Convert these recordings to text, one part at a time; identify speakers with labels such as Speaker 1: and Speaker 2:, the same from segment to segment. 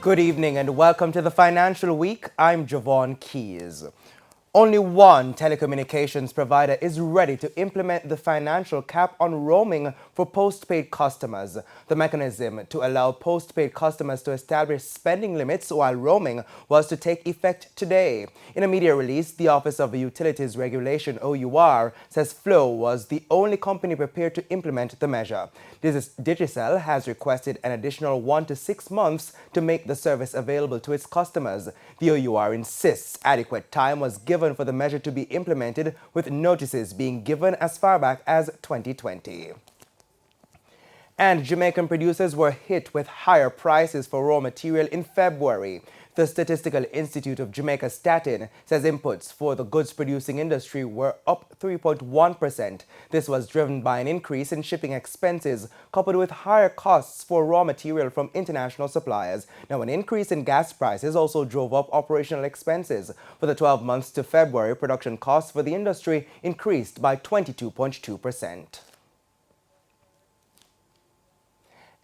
Speaker 1: Good evening and welcome to the Financial Week. I'm Javon Keys. Only one telecommunications provider is ready to implement the financial cap on roaming for postpaid customers. The mechanism to allow postpaid customers to establish spending limits while roaming was to take effect today. In a media release, the Office of Utilities Regulation (OUR) says Flow was the only company prepared to implement the measure. Digicel has requested an additional 1 to 6 months to make the service available to its customers. The OUR insists adequate time was given for the measure to be implemented, with notices being given as far back as 2020. And Jamaican producers were hit with higher prices for raw material in February. The Statistical Institute of Jamaica Statin says inputs for the goods producing industry were up 3.1%. This was driven by an increase in shipping expenses coupled with higher costs for raw material from international suppliers. Now, an increase in gas prices also drove up operational expenses. For the 12 months to February, production costs for the industry increased by 22.2%.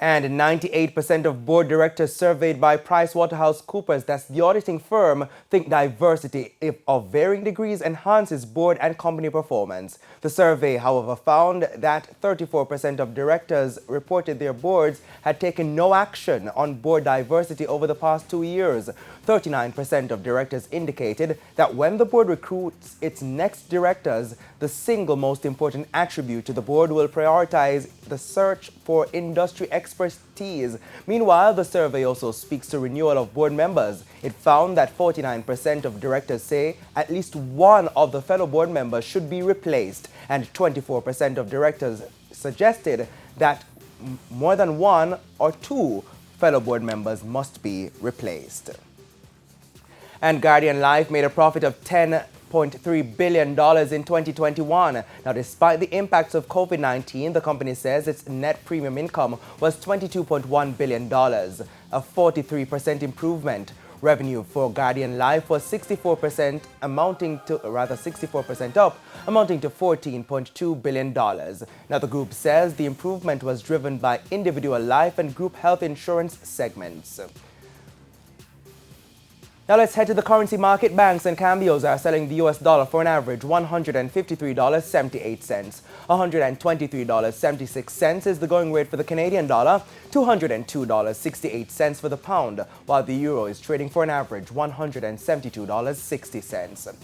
Speaker 1: And 98% of board directors surveyed by PricewaterhouseCoopers, that's the auditing firm, think diversity of varying degrees enhances board and company performance. The survey, however, found that 34% of directors reported their boards had taken no action on board diversity over the past 2 years. 39% of directors indicated that when the board recruits its next directors, the single most important attribute to the board will prioritize the search for industry expertise. Meanwhile, the survey also speaks to renewal of board members. It found that 49% of directors say at least one of the fellow board members should be replaced, and 24% of directors suggested that more than one or two fellow board members must be replaced. And Guardian Life made a profit of $10.3 billion in 2021. Now, despite the impacts of COVID-19, the company says its net premium income was $22.1 billion, a 43% improvement. Revenue for Guardian Life was 64% up, amounting to $14.2 billion. Now, the group says the improvement was driven by individual life and group health insurance segments. Now let's head to the currency market. Banks and cambios are selling the US dollar for an average $153.78. $123.76 is the going rate for the Canadian dollar, $202.68 for the pound, while the euro is trading for an average $172.60.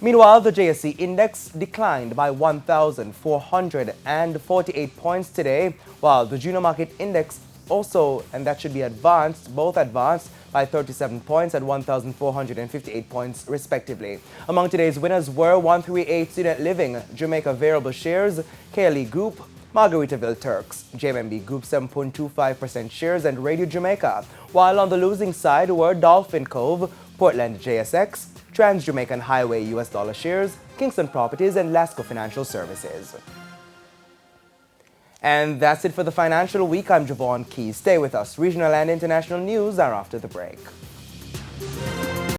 Speaker 1: Meanwhile, the JSE index declined by 1,448 points today, while the junior market index also, and that should be both advanced by 37 points at 1,458 points respectively. Among today's winners were 138 Student Living, Jamaica Variable Shares, KLE Group, Margaritaville Turks, JMB Group 7.25% shares, and Radio Jamaica. While on the losing side were Dolphin Cove, Portland JSX, Trans Jamaican Highway US dollar shares, Kingston Properties, and Lasco Financial Services. And that's it for the Financial Week. I'm Javon Keys. Stay with us. Regional and international news are after the break.